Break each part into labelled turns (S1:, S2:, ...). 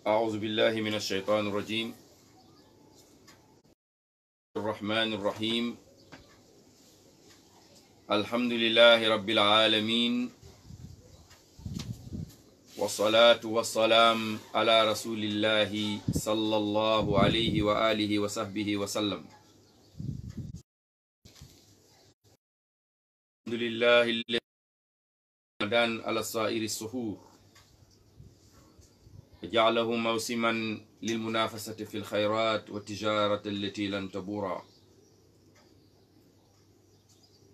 S1: أعوذ بالله من الشيطان الرجيم الرحمن الرحيم الحمد لله رب العالمين والصلاة والسلام على رسول الله صلى الله عليه وآله وصحبه وسلم. الحمد لله الذي رمضان على سائر السحور جعله موسما للمنافسة في الخيرات والتجارة التي لن تبورا.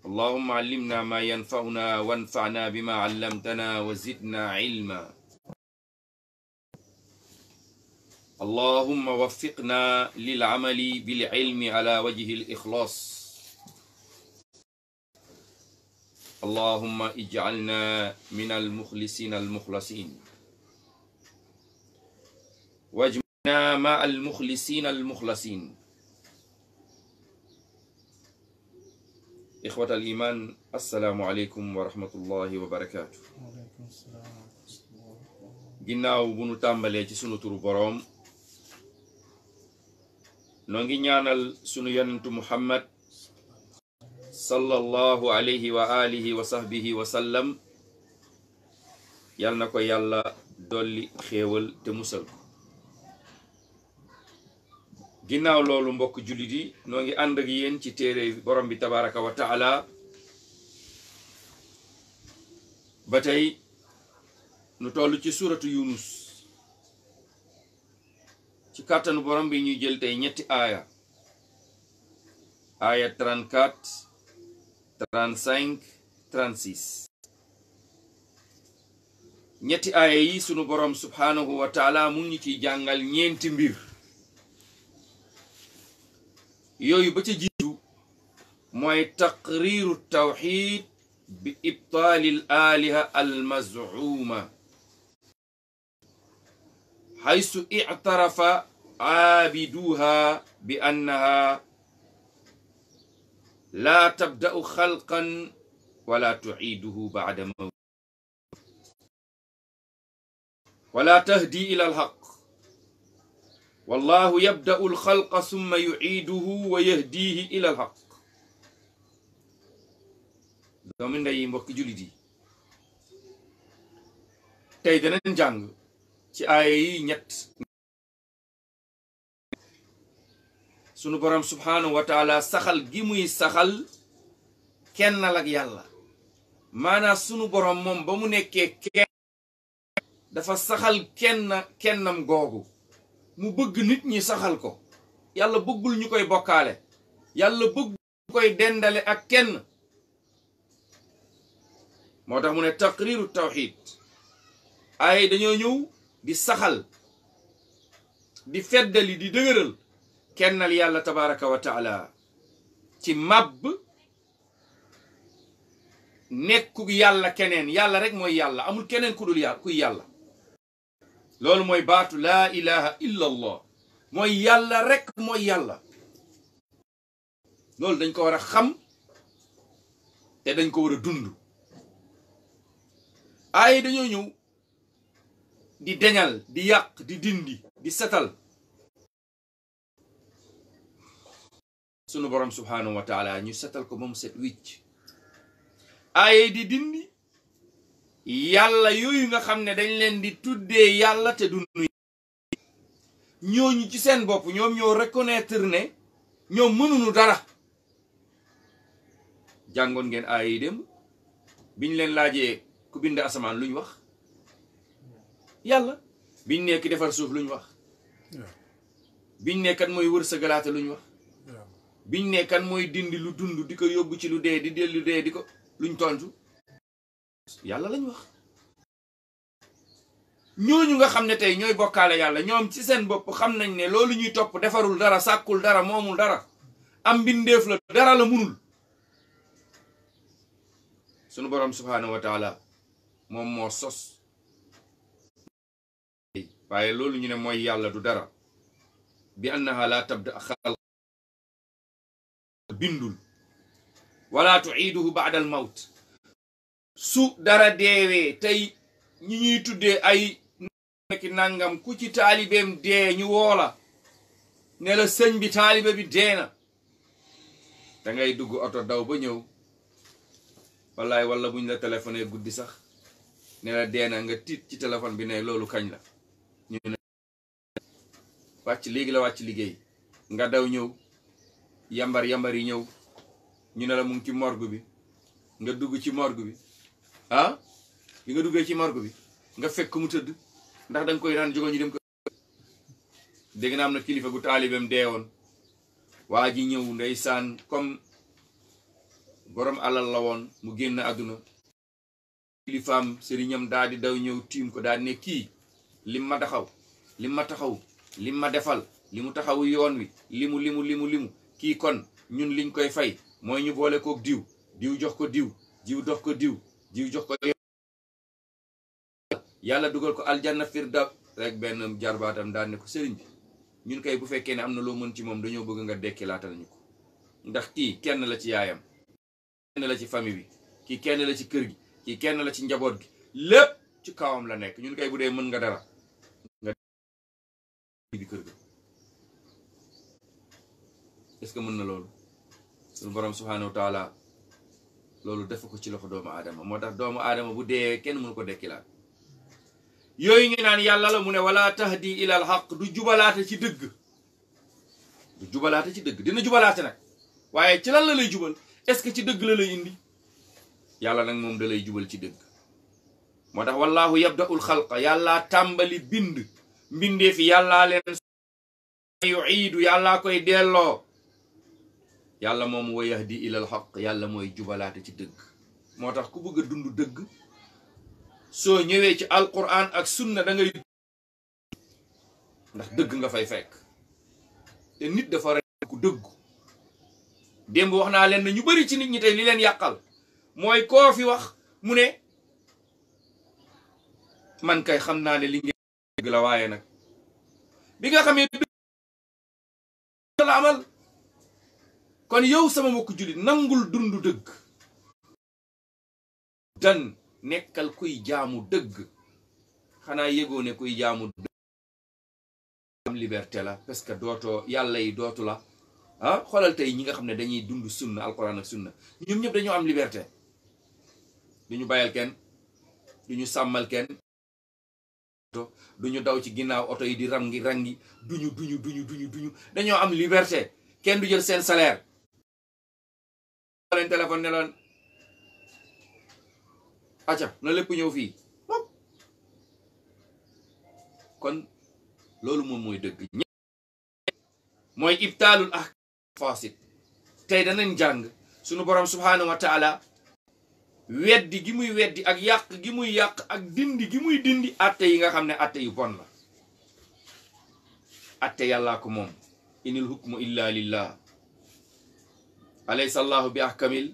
S1: اللهم علمنا ما ينفعنا وانفعنا بما علمتنا وزدنا علما. اللهم وفقنا للعمل بالعلم على وجه الإخلاص. اللهم اجعلنا من المخلصين المخلصين واجمعنا مع المخلصين المخلصين. إخوة الإيمان، السلام عليكم ورحمة الله وبركاته. ginnaaw bu nu tàmbalee ci sunu turu boroom, noo ngi ñaanal sunu yonentu Muhammad sallallahu alayhi wa alihi wa sahbihi wa sallam, yal na ko yàlla dolli xéewal te musal ko. ginnaaw loolu mbokk jullit yi, noo ngi ànd ak yéen ci téere borom bi tabaraka wa taala. ba tey nu toll ci suratu Yunus. ci kàttanu borom bi ñuy jël tey ñetti aaya 34 35 36. ñetti aaya yi sunu borom subhanahu wa taala mu ngi ciy jàngal ñeenti mbir. yooyu ba ca jiitu mooy taqriiru tawxid bi ibtaali al aliha al maz'uma xaysu ictarafa aabiduha bi annaha laa tabda'u xalqan wala tuciiduhu bacda mawt wala tahdi ila alxaq wallahu yabda'u alxalqa summa yuciiduhu wa yahdiihi ila alxaq. doomu ndey mbokki jullit yi, tey danañ jàng ci aaya yi ñett. sunu borom subhaanahu wa taala saxal gi muy saxal kennal ak yàlla. maanaam sunu borom moom ba mu nekkee kenn dafa saxal kennam googu. mu bëgg nit ñi saxal ko. yàlla bëggul ñu koy bokkaale. yàlla bëggul ñu koy dendale ak kenn. moo tax mu ne taqriiru tawxid. ay dañoo ñëw di saxal, di feddali, di dëgëral kennal yàlla tabaraka wa taala ci màbb nekku yàlla keneen. yàlla rek mooy yàlla, amul keneen ku dul yàlla kuy yàlla. loolu mooy baatu laa ilaha illa allah. mooy yàlla rek mooy yàlla. loolu dañ ko war a xam te dañ ko war a dund. ay dañoo ñëw di deñal, di yàq, di dindi, di setal. sunu borom subhanahu wa taala ñu setal ko ba mu set wicc. ay di dindi yàlla yooyu nga xam ne dañ leen di tuddee yàlla te dundu. ñooñu ci seen bopp ñoom ñoo reconnaître ne ñoom mënuñu dara. jàngoon ngeen ay yi dem biñ leen laajee ku bind asamaan luñ wax yàlla. biñ nekk defar suuf luñ wax. biñ nekkat mooy wërsëgalaate luñ wax. biñ nekkat mooy dindi lu dund di ko yóbbu ci lu dee, di dellu dee di ko luñ tontu yàlla lañ wax. ñooñu nga xam ne tey ñooy bokkaale yàlla, ñoom ci seen bopp xam nañ ne loolu ñuy topp defarul dara, sàkkul dara, moomul dara, am mbindeef la, dara la munul. sunu borom subhanahu wa taala moom moo sos. waaye loolu ñu ne mooy yàlla du dara. bi annaha la tabda xalq bindul wala tuiiduhu ba'da al mawt. su dara deewee tey ñi ñuy tuddee ay ki nangam ku ci taalibeem dee ñu woola ne la sëñ bi taalibe bi dee na da ngay dugg oto daw ba ñëw wallaay wala buñ la téléphoné guddi sax ne la dee na nga tiit ci téléphone bi ne loolu kañ la ñu ne wàcc léegi la wàcc liggéey nga daw ñëw yambar yi ñëw ñu ne la mu ngi ci morgue bi nga dugg ci morgue bi bi nga duggee ci morgue bi nga fekk mu tëdd ndax da nga koy naan jógoon ñu dem ko dégg na am na kilifa gu taalibeem deewoon waa ji ñëw ndeysaan comme borom alal la woon mu génn àdduna kilifaam sëriñam daal di daw ñëw tiim ko daal ne kii lim ma taxaw lim ma defal li mu taxawu yoon wi limu kii kon ñun liñ koy fay mooy ñu boole kook diw jox ko diw dox ko diw jox ko yàlla dugal ko aljanna firdaws rek benn jarbaatam daan ne ko sëriñ bi ñun kay bu fekkee ne am na loo mën ci moom dañoo bëgg nga dekki laatal ñu ko ndax kii kenn la ci yaayam kenn la ci famille bi kii kenn la ci kër gi kii kenn la ci njaboot gi lépp ci kawam la nekk ñun kay bu dee mën nga dara nga bi kër ga est-ce que mën na loolu suñu borom subhanahu wa taala loolu def ko ci loxo doomu aadama moo tax doomu aadama bu dee kenn mënu ko dekkilaat yooyu ngi naan yàlla la mu ne wala tahdi ilal haqq du jubalaate ci dëgg dina jubalaate nag waaye ci lan la lay jubal est-ce que ci dëgg la lay indi yàlla nag moom da lay jubal ci dëgg moo tax wallahu yabda'ul xalqa yàllaa tàmbali bind mbindee fi yàllaa leen yu'iidu yàllaa koy delloo yàlla moom wa yahdi ilal haqq yàlla mooy jubalaate ci dëgg moo tax ku bëgg a dund dëgg soo ñëwee ci alquran ak sunna da ngay ndax dëgg nga fay fekk te nit dafa rek ku dëggu démb wax naa leen ne ñu bari ci nit ñi tey li leen yàqal mooy koo fi wax mu ne man kay xam naa ne li ngeen dëgg la waaye nag bi nga xamee dëgg la amal kon yow sama mbokku jullit nangul dund dëgg dan nekkal kuy jaamu dëgg xanaa yëgoo ne kuy jaamu dëgg am liberté la parce que dootoo yàlla yi dootu la xoolal tey ñi nga xam ne dañuy dund sunna alquran ak sunna ñoom ñëpp dañoo am liberté duñu bàyyal kenn duñu sàmmal kenn duñu daw ci ginnaaw oto yi di rangi duñu dañoo am liberté kenn du jël seen salaire leen téléphone ne loon acca na lépp ñëw fii kon loolu moom mooy dëgg mooy ibtaalul ahkam fasid tey danañ jàng sunu borom subhanahu wa taala weddi gi muy weddi ak yàq gi muy yàq ak dindi gi muy dindi atte yi nga xam ne atte yu bon la atte yàllaa ko moom inil hukmu illa lillah alaysa allahu bi ahkamil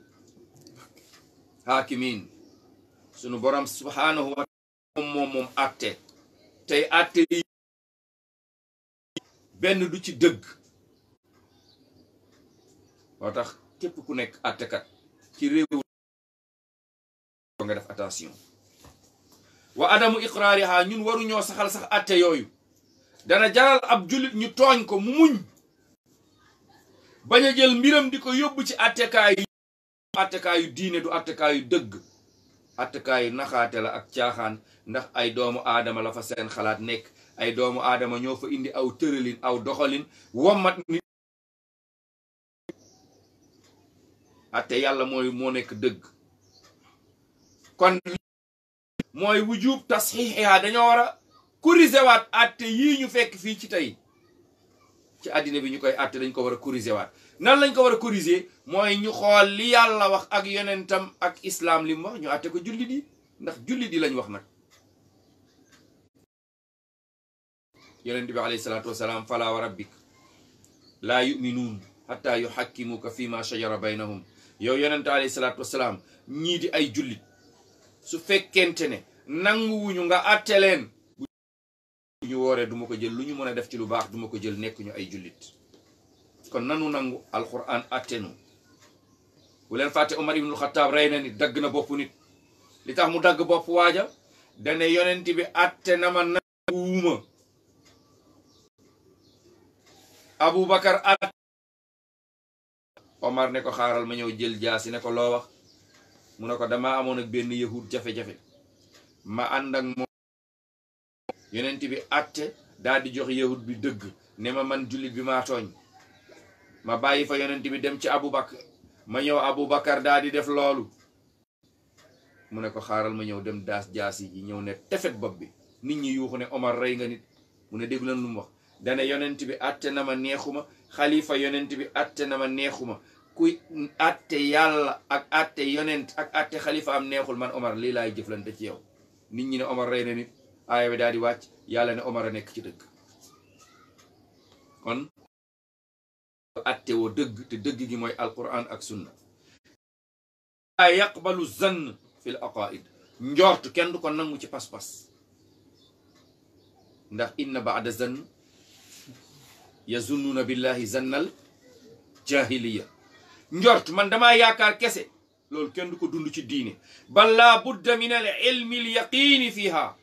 S1: hakimin sunu borom subhanahu wa taala moom atte tey atte yi benn du ci dëgg moo tax képp ku nekk attekat ci réew nga def attention wa adamu iqraariha ñun waruñoo saxal sax atte yooyu dana jaral ab jullit ñu tooñ ko mu muñ bañ a jël mbiram di ko yóbbu ci attekaayu diine du attekaayu dëgg attekaayu naxaate la ak caaxaan ndax ay doomu aadama la fa seen xalaat nekk ay doomu aadama ñoo fa indi aw tëralin aw doxalin wommat nit atte yàlla moo nekk dëgg kon mooy wujub tasxiixiha dañoo war a corriger waat atte yii ñu fekk fii ci tey ci àddina bi ñu koy atte dañ ko war a corriger waat nan lañ ko war a corriger mooy ñu xool li yàlla wax ak yonentam ak islam li mu wax ñu atte ko jullit yi ndax jullit yi lañ wax nag yonent bi alayhi salaatu wasalaam fala wa rabbik laa yuminuun hatta yuhakkimuka fi ma shajara baynahum yow yonent alayhi salaatu wasalaam ñii di ay jullit su fekkente ne nanguwuñu nga atte leen bu ñu wooree duma ko jël lu ñu mën a def ci lu baax duma ko jël nekkuñu ay jullit kon nanu nangu alquran atte nu bu leen fàtte Omar ibnul Xattaab rey na nit dagg na bopp nit li tax mu dagg bopp waaja dane yonent bi atte na ma wuuma Abubakar at Omar ne ko xaaral ma ñëw jël jaasi ne ko loo wax mu ne ko dama amoon ak benn yahud jafe-jafe ma ànd ak moom yonent bi atte daal di jox yahud bi dëgg ne ma man jullit bi maa tooñ ma bàyyi fa yonent bi dem ci Abubakar ma ñëw Abubakar daal di def loolu mu ne ko xaaral ma ñëw dem daas jaasi ji ñëw ne tefet bopp bi nit ñi yuuxu ne Omar rey nga nit mu ne déglu leen lu mu wax dane yonent bi atte na ma neexuma xalifa yonent bi atte na ma neexuma kuy atte yàlla ak atte yonent ak atte xalifa am neexul man Omar lii laay jëflante ci yow nit ñi ne Omar rey na nit aaya bi daal di wàcc yàlla ne Omar a nekk ci dëgg kon atte woo dëgg te dëgg gi mooy alquran ak sunna a yaqbalu zann fil aqaid njort kenn du ko nangu ci pas-pas ndax inna baada zann yazunnuuna billahi zannal jahiliya njort man damaa yaakaar kese loolu kenn du ko dund ci diine bal laa budda min al ilmi al yaqini fiha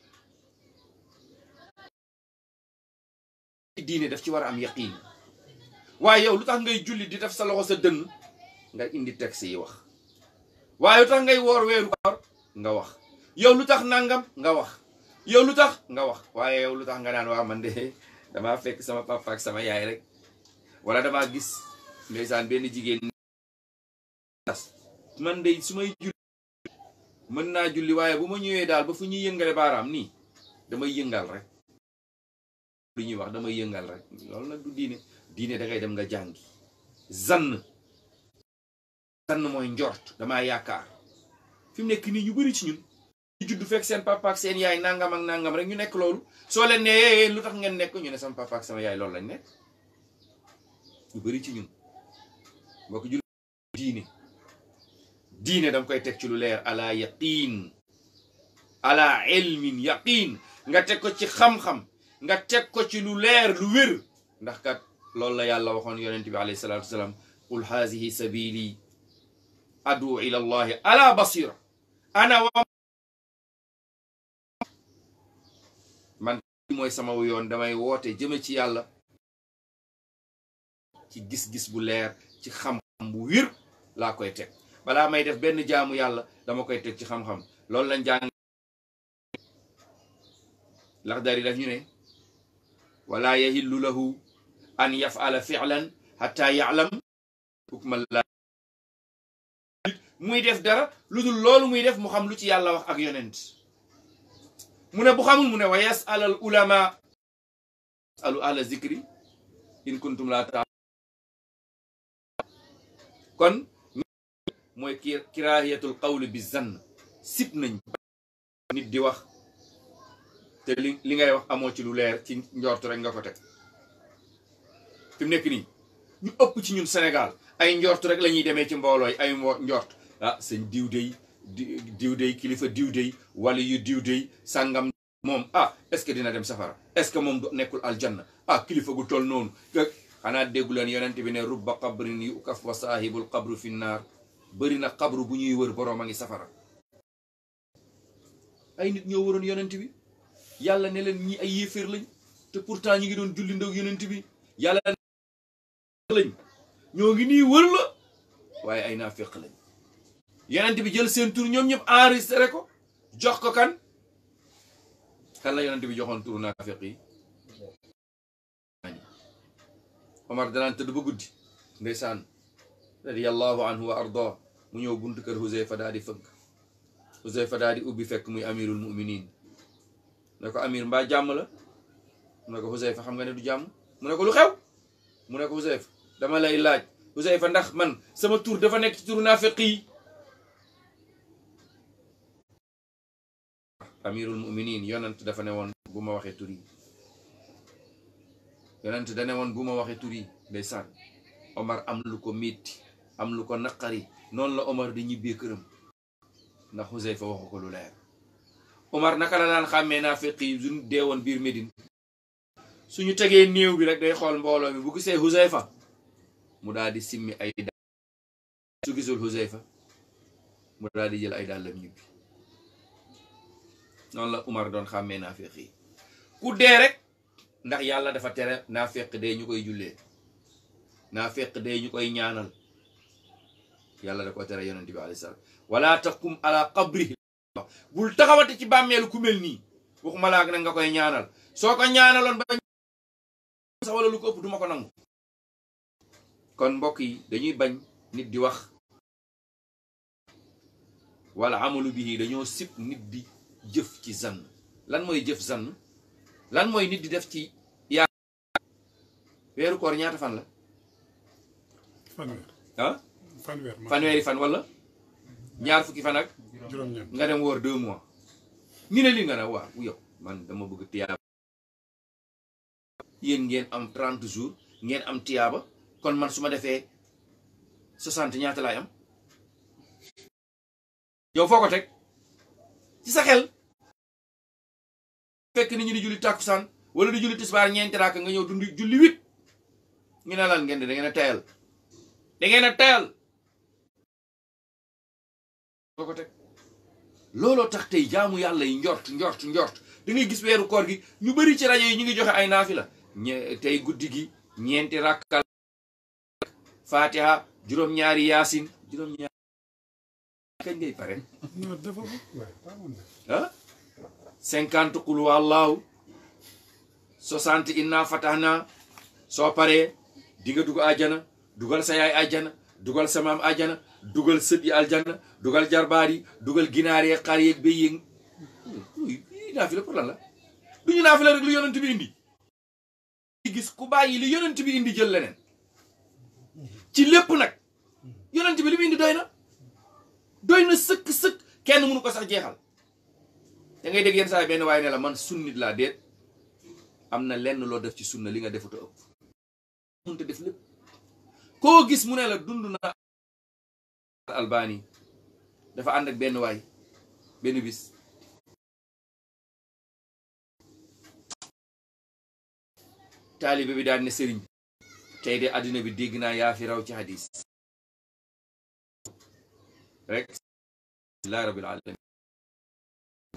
S1: diine daf ci war a am yaqiin waaye yow lu tax ngay julli di def sa loxo sa dënn nga indi texte yi wax waaye lu tax ngay woor weeru koor nga wax yow lu tax nangam nga wax yow lu tax nga wax waaye yow lu tax nga naan waa man de damaa fekk sama papa ak sama yaay rek wala damaa gis ndeysaan benn jigéen man de su may julli mën naa julli waaye bu ma ñëwee daal ba fu ñuy yëngale baaraam nii damay yëngal rek lu ñuy wax damay yëngal rek loolu nag du diine diine da ngay dem nga jàngi zann mooy njort damaa yaakaar fi mu nekk nii ñu bëri ci ñun ñu judd fekk seen papa ak seen yaay nangam ak nangam rek ñu nekk loolu soo leen nee lu tax ngeen nekk ñu ne sama papa ak sama yaay loolu lañ nekk ñu bëri ci ñun boo ko judd diine danga koy teg ci lu leer ala yaqin ala ilmin yaqin nga teg ko ci xam-xam nga teg ko ci lu leer lu wér ndax kat loolu la yàlla waxoon yonent bi alayhi salaatu wasalaam qul hazihi sabili adu ila allahi ala basira ana wa man mooy sama yoon damay woote jëme ci yàlla ci gis-gis bu leer ci xam-xam bu wér laa koy teg balaa may def benn jaamu yàlla dama koy teg ci xam-xam loolu lañ jàng Laxdari daf ñu ne wala yahillu lahu an yaf'ala fi'lan hatta ya'lam hukmallah muy def dara lu dul loolu muy def mu xam lu ci yàlla wax ak yonent mu ne bu xamul mu ne wa yas'al al ulama alu ahla zikri in kuntum la ta'lamun kon mooy kiraahiyatul qawli bi zann sib nañ nit di wax te li ngay wax amoo ci lu leer ci njort rek nga ko teg fi mu nekk nii ñu ëpp ci ñun Sénégal ay njort rek la ñuy demee ci mboolooy ay njort ah sëñ diw dey kilifa diw dey wala yu diw dey sàngam moom ah est-ce que dina dem safara est-ce que moom nekkul aljanna ah kilifa gu toll noonu xanaa déggu leen yonent bi ne rubba qabrin yu ukaf wa saahibul qabru fi naar bëri na xabru bu ñuy wër boroom a ngi safara ay nit ñoo waroon yonent bi yàlla ne leen ñi ay yéeféer lañ te pourtant ñu ngi doon julli ndoog yonent bi yàlla lañ ñoo ngi nii wër la waaye ay naafeq lañ yonent bi jël seen tur ñoom ñëpp enregistré ko jox ko kan la yonent bi joxoon turu naafeq yi Omar danaan tëdd ba guddi ndeysaan radiyallahu anhu wa arda mu ñëw buntu kër Huzayfa daal di fëgg Huzayfa daal di ubbi fekk muy amirul muminin ne ko amir mbaa jàmm la mu ne ko Huzayfa xam nga ne du jàmm mu ne ko lu xew mu ne ko Huzayfa dama lay laaj Huzayfa ndax man sama tur dafa nekk ci turu naafeq yi amirul muminin yonent dafa ne woon bu ma waxee tur yi yonent da ne woon bu ma waxee tur yi ndeysaan Omar am lu ko métti am lu ko naqari noonu la Omar di ñibbee këram ndax Huzayfa waxu ko lu leer Omar naka la daan xàmmee naafeq yi suñu deewoon biir Médine suñu tegee néew bi rek day xool mbooloo mi bu gisee Huzayfa mu daal di simmi ay dàll su gisul Huzayfa mu daal di jël ay dàllam ñibbi noonu la Omar doon xàmmee naafeq yi ku dee rek ndax yàlla dafa tere naa fekk dee ñu koy jullee naa fekk dee ñu koy ñaanal yàlla da ko tere yonent bi alayhi salaam wala taqum ala qabrihi bul taxawati ci bàmmeelu ku mel nii waxuma laa nag nga koy ñaanal soo ko ñaanaloon ba sax wala lu ko ëpp duma ko nangu. kon mbokk yi dañuy bañ nit di wax wala amalu bihi dañoo sib nit di jëf ci zann. lan mooy jëf zann lan mooy nit di def ci yaa weeru koor ñaata fan la fanweeri fan wala ñaar fukki fan ak nga dem woor 2 mois ñu ne li nga ne waaw yow man dama bëgg tiyaaba yéen ngeen am 30 jours ngeen am tiyaaba kon man su ma defee 60 ñaata laay am yow foo ko teg ci sa xel fekk nit ñi di julli tàkkusaan wala di julli tisbaar ñeenti raaka nga ñëw dund julli 8 ñu ne lan ngeen di da ngeen a tayal da ngeen a tayal foo ko teg looloo tax tey jaamu yàlla yi njort da ngay gis weeru koor gi ñu bari ci rajo yi ñu ngi joxe ay naafila tey guddi gi ñeenti rakkal fatiha juróom-ñaari yaasin juróom-ñaari kañ ngay pare ah 50 qul huwallahu 60 inna fatahna soo paree di nga dugg àjjana dugal sa yaay àjjana dugal sa maam àjjana dugal sët yi aljana dugal jarbaar yi dugal ginaar yeeg xar yeeg béy yeeg naafila pour lan la duñu naafila rek lu yonent bi indi gis ku bàyyi li yonent bi indi jël leneen ci lépp nag yonent bi li mu indi doy na sëkk kenn mënu ko sax jeexal da ngay dégg yenn saa benn waaye ne la man sunnit laa déet am na lenn loo def ci sunna li nga defuta ëpp mënta def lépp koo gis mu ne la dund na Albani dafa ànd ak benn waay benn bis taalibe bi daal ne sëriñ tey de àddina bi dégg naa yaa fi raw ci hadis rek alhamdulillahi rabbil alamin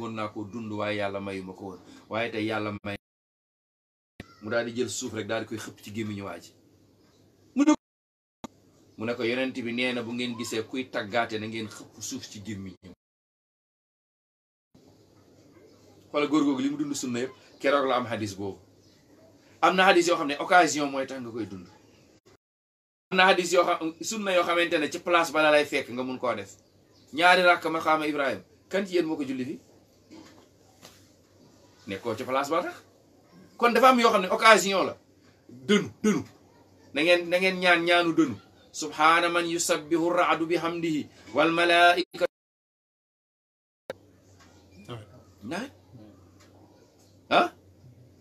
S1: woon naa ko dund waaye yàlla mayu ma ko woon waaye tey yàlla may mu daal di jël suuf rek daal di koy xëpp ci gémmiñu waa ji mu ne ko yonent bi nee na bu ngeen gisee kuy taggaate na ngeen xëpp suuf ci gémmiñu xoolal góor googu li mu dund sunna yëpp keroog la am hadis boobu am na hadis yoo xam ne occasion mooy tax nga koy dund am na hadis yoo xam sunna yoo xamante ne ci place bala lay fekk nga mun koo def ñaari rakk maqaama Ibrahima kan ci yéen moo ko julli fi nekkoo ci place ba tax kon dafa am yoo xam ne occasion la dënu na ngeen ñaanu dënu subhaana man yusabbihu raadu bi hamdihi wal malaika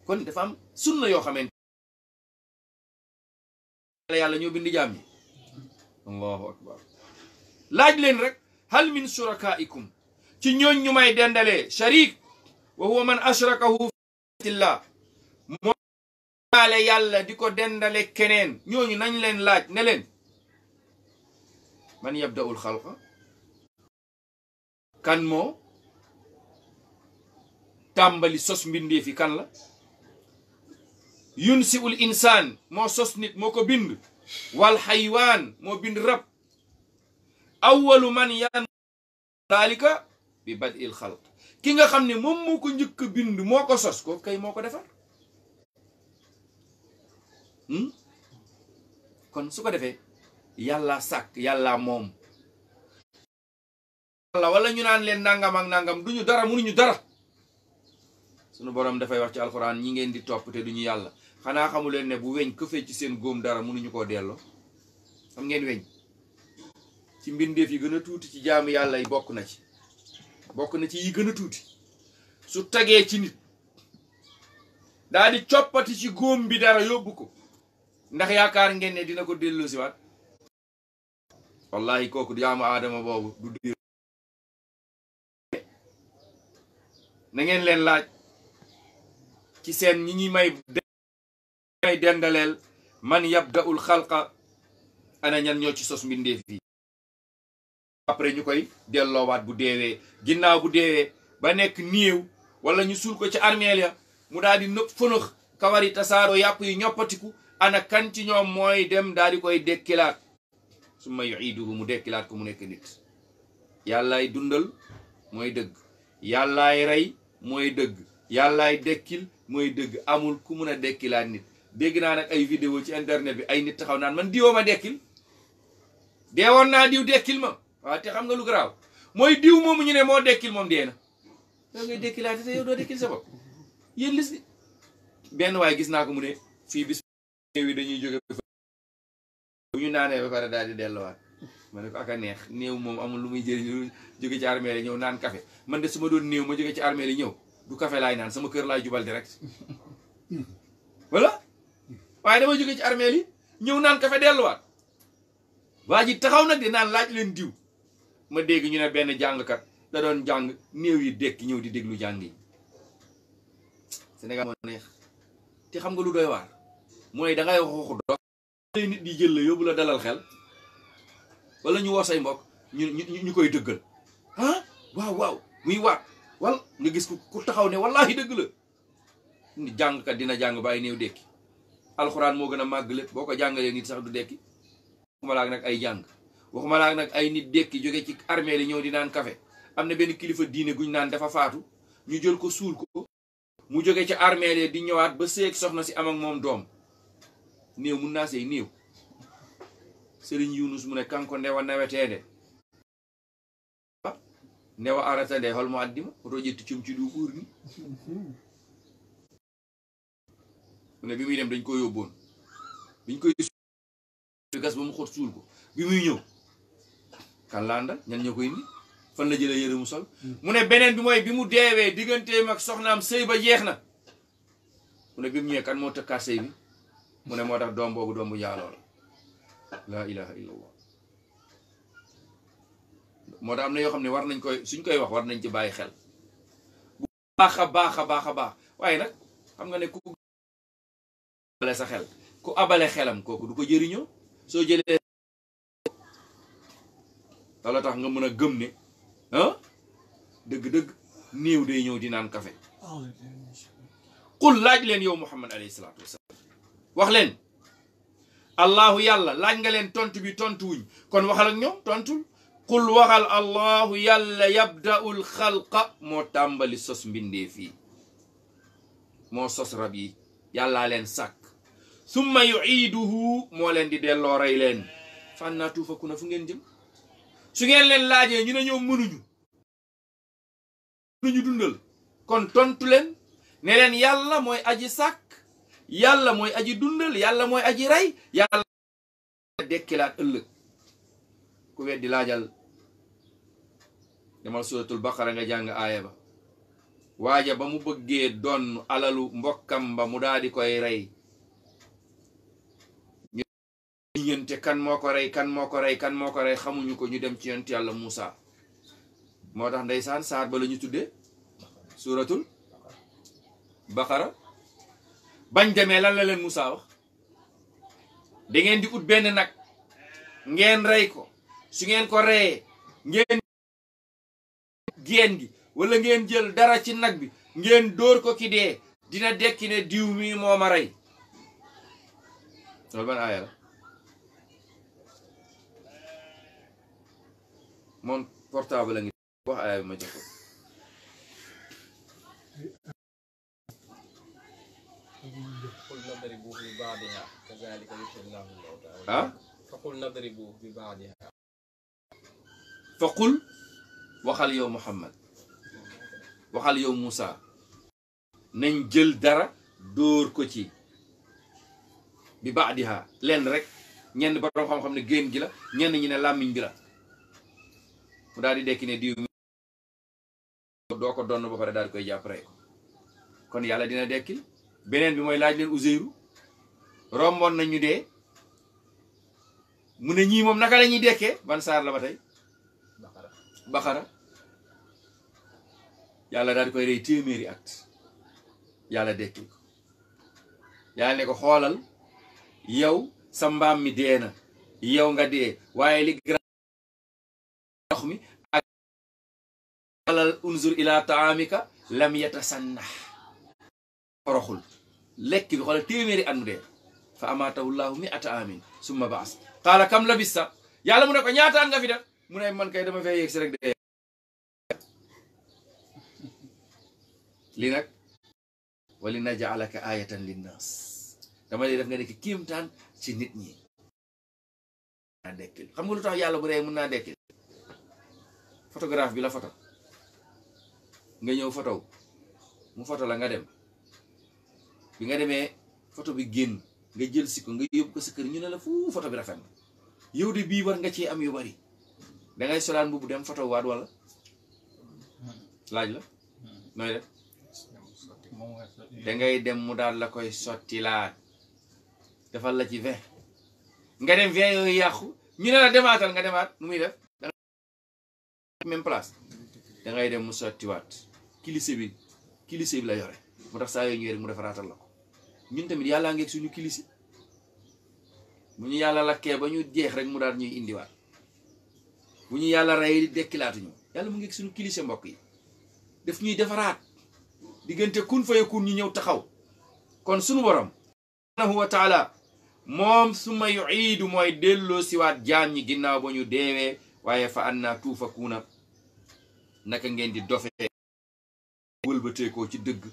S1: kon dafa am sunna yoo xamante yàlla ñoo bindi jaam yi allahu akbar laaj leen rek hal min shurakaikum ci ñooñ ñu may dendalee sharik wa huwa man ashrakahu fillah moo maale yàlla di ko dendale keneen ñooñu nañ leen laaj ne leen man yabda'ul xalqa kan moo tàmbali sos mbindeefi kan la yunsiul insaan moo sos nit moo ko bind wal xaywaan moo bind rab awwalu man yan daalika bi bad'il xalq ki nga xam ne moom moo ko njëkk bind moo ko sos ko kay moo ko defar kon su ko defee yàlla sàkk yàlla moom wala ñu naan leen nangam ak nangam duñu dara mënuñu dara sunu borom dafay wax ci alxuraan ñi ngeen di topp te duñu yàlla xanaa xamu leen ne bu weñ këfee ci seen góom dara mënuñu koo delloo xam ngeen weñ ci mbindeef yi gën a tuuti ci jaamu yàlla yi bokk na ci yi gën a tuuti su tagee ci nit daal di coppati ci góom bi dara yóbbu ko ndax yaakaar ngeen ne dina ko delloo si waat wallahi kooku jaamu aadama boobu du dir na ngeen leen laaj ci seen ñi ñi may dendaleel man yabda'ul xalqa ana ñan ñoo ci sos mbindeef yi après ñu koy delloowaat bu deewee ginnaaw bu deewee ba nekk néew wala ñu suul ko ci armeel ya mu daal di nëpp fënax kawar yi tasaaroo yàpp yi ñoppatiku ana kan ci ñoom mooy dem daal di koy dekkilaat summa yuiiduhu mu dekkilaat ko mu nekk nit. yàllaay dundal mooy dëgg, yàllaay rey mooy dëgg, yàllaay dekkil mooy dëgg. amul ku mun a dekkilaat nit. dégg naa nag ay vidéo ci internet bi ay nit taxaw naan man diwoo ma dekkil, deewoon naa diw dekkil ma. waaw te xam nga lu garaaw mooy diw moomu ñu ne moo dekkil moom dee na. yow ngay dekkilaate te yow doo dekkil sa bopp. yéen lis benn waaye gis naa ko mu ne fii bis néew yi dañuy jóge bu ñu naanee ba pare daal di delluwaat. ma ne ko ak a neex néew moom amul lu muy jëriñ jóge ci armée li ñëw naan café. man de su ma doon néew ma jóge ci armée li ñëw du café laay naan sama kër laay jubal direct voilà. waaye dama jóge ci armée li ñëw naan café delluwaat. waa ji taxaw nag di naan laaj leen diw. ma dégg ñu ne benn jàngkat da doon jàng néew yi dekki ñëw di déglu jàng yi. Sénégal moo neex te xam nga lu doy waar mooy dangay waxu dox nit di jël la yóbbu la dalal xel wala ñu woo say mbokk ñu koy dëggal. ah waaw muy waat wal nga gis ku taxaw ne wallahi dëgg la. jàngkat dina jàng bàyyi néew dekki. alxuraan moo gën a màgg lépp boo ko jàngalee nit sax du dekki. waxuma laak nag ay jàng waxuma laak nag ay nit dekki jóge ci armée li ñëw di naan café. am na benn kilifa diine guñ naan dafa faatu ñu jël ko suul ko mu jóge ci armée li di ñëwaat ba seeg soxna si am ak moom doom. néew mun naa sey néew. sëriñ Yunus mu ne kanko ndewa naweteende ndewa aratande holmo addima oto ƴetti comci ɗu ɓurni. mu ne bi muy dem dañ ko yóbboon biñ koy gas ba mu xot suul ko bi muy ñëw kan la àndal ñan ñoo koy indi fan la jëlee yére mu sol. mu ne beneen bi mooy bi mu deewee digganteem ak soxnaam sëy ba jeex na. mu ne bi mu ñëwee kan moo tëkkaat sëy bi mu ne moo tax doom boobu doom bu njaaloo la. laa ilaha illallah. moo tax am na yoo xam ne war nañ koy suñ koy wax war nañ ci bàyyi xel bu baax a baax a baax a baax. waaye nag xam nga ne ku abale sa xel ku abale xelam kooku du ko jëriñoo. soo jëlee wala tax nga mën a gëm ne dëgg-dëgg néew day ñëw di naan café. qul laaj leen yow Muhammad alayhi salaatu wasalaam wax leen allahu yàlla laaj nga leen tontu bi tontu wuñ kon waxal ak ñoom tontul. qul waxal allahu yàlla yabda'ul xalqa moo tàmbali sos mbindee fii moo sos rab yi yàllaa leen sàkk. summa yu'iiduhu moo leen di delloo rey leen. fànnaa tuufaku na fu ngeen jëm. su ngeen leen laajee ñu ne ñoom mënuñu dundal kon tontu leen ne leen yàlla mooy aji sàkk, yàlla mooy aji dundal, yàlla mooy aji rey, yàlla dekkilaat ëllëg. ku weddi laajal demal suratul baqara nga jàng aaya ba. waaja ba mu bëggee doon alalu mbokkam ba mu daal di koy rey. ñeente kan moo ko rey kan moo ko rey kan moo ko rey xamuñu ko ñu dem ci yonent yàlla Muusa. moo tax ndeysaan saar ba la ñu tuddee suratul baqara. bañ demee lan la leen Muusa wax da ngeen di ut benn nag ngeen rey ko. su ngeen ko reyee ngeen geen gi wala ngeen jël dara ci nag bi ngeen dóor ko ki dee dina dekki ne diw mi moo ma rey. loolu ban aaya la moom portable la ngi wax aaya bi ma jox ko. ah faqul waxal yow Muhammad waxal yow Muusa nañ jël dara dóor ko ci bi baadiha lenn rek. ñenn borom xam-xam ne génn gi la ñenn ñi ne làmmiñ bi la mu daal di dekki ne diw mi doo ko donn ba pare daal di koy jàpp rek. kon yàlla dina dekkil. beneen bi mooy laaj leen Uzeyru romboon nañ ñu dee mu ne ñii moom naka la ñuy dekkee ban saar la ba tey Baqara. yàlla daal di koy rey téeméeri at yàlla dekkil ko. yàlla ne ko xoolal yow sa mbaam mi dee na yow nga dee waaye li ndox mi ak alal unzur ila taamika lam yatasannax foroxul lekk bi xoolal téeméeri at mu dee fa amaatahu llahu mi'ata amin summa baas qaala kam labista yàlla mu ne ko ñaataan nga fi def mu ne man kay dama fay yegg si rek dee lii nag wali naj'alaka ayatan linnas dama lay def nga nekk kéemtaan ci nit ñi naa dekkil xam nga lu tax yàlla bu dee mën naa dekkil photographe bi la photo nga ñëw photo mu photo la nga dem bi nga demee photo bi génn nga jël si ko nga yóbbu ko sa kër ñu ne la fu photo bi rafet na yow de bii war nga ci am yu bari dangay solaan boobu dem photo waat wala laaj la nooy def dangay dem mu daal la koy sotti laat defal la ci 20 nga dem 20 yooyu yàqu ñu ne la demaatal nga demaat nu muy def même place dangay dem mu sottiwaat kilise bi la yore mu tax saa yooyu ñëwee rek mu defaraatal la ko ñun tamit yàllaa ngeeg suñu kilise bu ñu yàlla lakkee ba ñu jeex rek mu daal ñuy indiwaat bu ñu yàlla rey dekkilaatuñu yàlla mu ngeeg suñu kilise mbokk yi def ñuy defaraat diggante kun fayakun ñu ñëw taxaw kon suñu borom subhanahu wa taala moom summa yuiidu mooy delloo siwaat jaam ñi ginnaaw ba ñu deewee waaye fa annaa tuufakuuna naka ngeen di dofee wëlbateekoo ci dëgg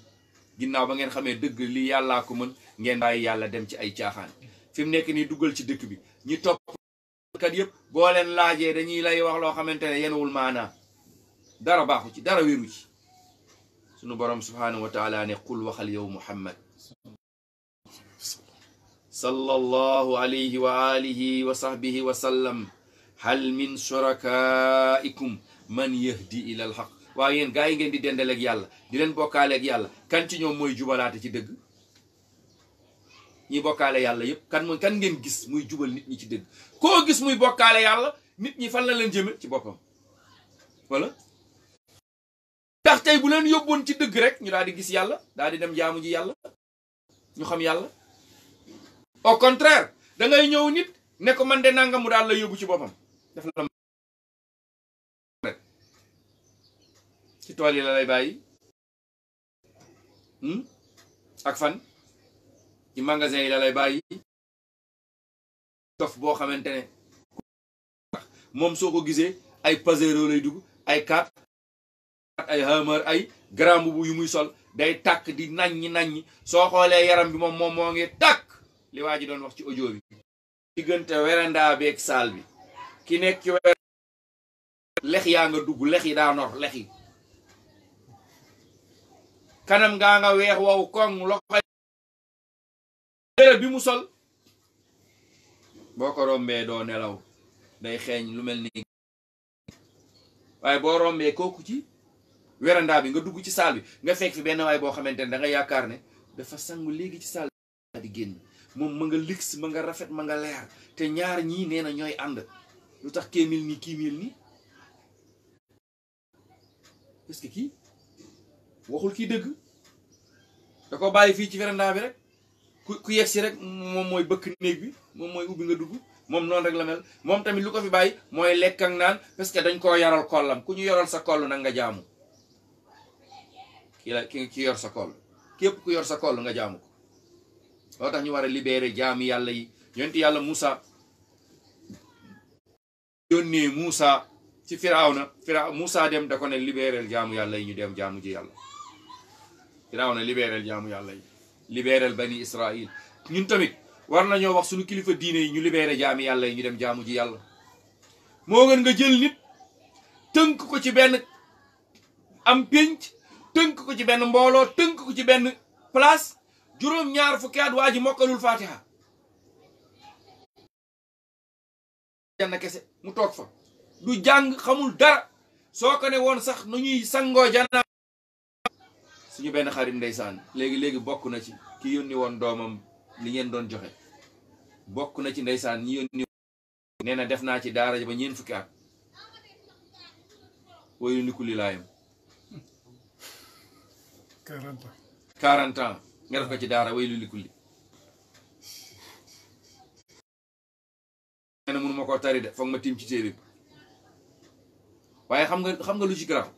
S1: ginnaaw ba ngeen xamee dëgg li yàllaa ko mën ngeen bàyyi yàlla dem ci ay caaxaan fi mu nekk nii duggal ci dëkk bi ñi topp kat yëpp boo leen laajee dañuy lay wax loo xamante ne yenuwul maanaa dara baaxu ci dara wéru ci sunu borom subhanahu wa taala ne qul waxal yow muhammad sallallahu alayhi wa alihi wa sahbihi wa sallam hal min shurakaikum man yahdi ila al haq waaye yéen gaa yi ngeen di dendaleeg yàlla di leen bokkaaleeg yàlla kan ci ñoom mooy jubalaate ci dëgg ñi bokkaale yàlla yépp kan ngeen gis muy jubal nit ñi ci dëgg koo gis muy bokkaale yàlla nit ñi fan la leen jëme ci boppam wala ndax tey bu leen yóbboon ci dëgg rek ñu daal di gis yàlla daal di dem jaamu ji yàlla ñu xam yàlla au contraire da ngay ñëw nit ne ko man de nangam mu daal la yóbbu ci boppam def la ci tool yi la lay bàyyi ak fan ci magasin yi la lay bàyyi dof boo xamante ne moom soo ko gisee ay pasero lay dugg ay kat ay hammer ay grand bu yu muy sol day tàkk di naññi soo xoolee yaram bi moom moo ngi tàkk li waa ji doon wax ci audio bi diggante werandaa beeg saal bi ki nekk ci lex yaa nga dugg lex yi daa nor lex yi kanam ngaa nga weex wow koŋ loxo bi mu sol boo ko rombee doo nelaw day xeeñ lu mel ni waaye boo rombee kooku ci werandaa bi nga dugg ci saal bi nga fekk fi benn waay boo xamante ne da nga yaakaar ne dafa sangu léegi ci saal bi di génn moom ma nga lix ma nga rafet ma nga leer te ñaar ñii nee na ñooy ànd lu tax kii mil nii kii mil nii parce que kii waxul kii dëgg da ko bàyyi fii ci werandaa bi rek ku yegg si rek moom mooy bëkk néeg bi moom mooy ubbi nga dugg moom noonu rek la mel moom tamit lu ko fi bàyyi mooy lekk ak naan parce que dañ koo yaral kollam ku ñu yoral sa koll nag nga jaamu ki yor sa koll képp ku yor sa koll nga jaamu ko loo tax ñu war a libérer jaami yàlla yi yonent yàlla Moussa yónnee Moussa ci Firawna Moussa dem da ko ne libérer jaamu yàlla yi ñu dem jaamu ji yàlla Firawna libérer jaamu yàlla yi libérer bani Israël ñun tamit war nañoo wax suñu kilifa diine yi ñu libérer jaami yàlla yi ñu dem jaamu ji yàlla moo gën nga jël nit tënk ko ci benn am pénc tënk ko ci benn mbooloo tënk ko ci benn place juróom-ñaar fukki at waa ji mokkalul Fatiha jann kese mu toog fa du jàng xamul dara soo ko ne woon sax nu ñuy sangoo janaa suñu benn xarit ndeysaan léegi bokk na ci ki yónni woon doomam li ngeen doon joxe bokk na ci ndeysaan ñi yónni nee na def naa ci daara ja ba ñeen fukki at woyu ni ku li laayam 40 ans nga def ko ci daara way lu likulli nee na mënu ma koo tari de foog ma tim ci téere bi waaye xam nga lu ci garab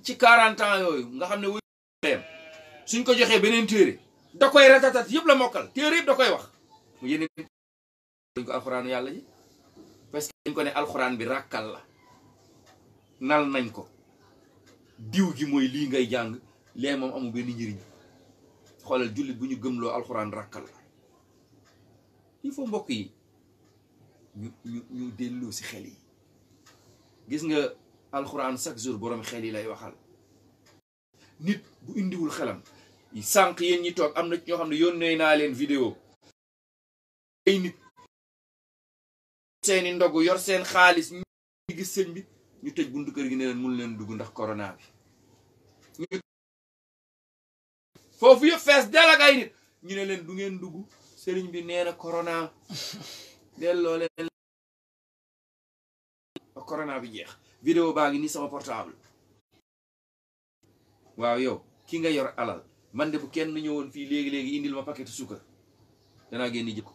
S1: ci 40 ans yooyu nga xam ne way suñ ko joxee beneen téere da koy ratatat yëpp la mokkal téere yëpp da koy wax mu yeneen dañ ko alxuraanu yàlla ji parce que dañ ko ne alxuraan bi ràkkal la nal nañ ko diw gi mooy lii ngay jàng lee moom amul benn njëriñ xoolal jullit bu ñu gëmloo alxuraan ràkkal la il faut mbokk yi ñu delloo si xel yi gis nga alxuraan chaque jour borom xel yi lay waxal nit bu indiwul xelam sànq yéen ñi toog am na ñoo xam ne yónnee naa leen vidéo ay nit seeni ndogu yor seen xaalis ñu gis sëñ bi ñu tëj buntu kër gi ne leen mun leen dugg ndax corona bi foofu yëpp fees dell ak ay nit ñu ne leen du ngeen dugg sëriñ bi nee na corona delloo leen corona bi jeex vidéo baa ngi nii sama portable waaw yow ki nga yor alal man de bu kenn ñëwoon fii léegi-léegi indil ma paquet suukar danaa génn jëkk ko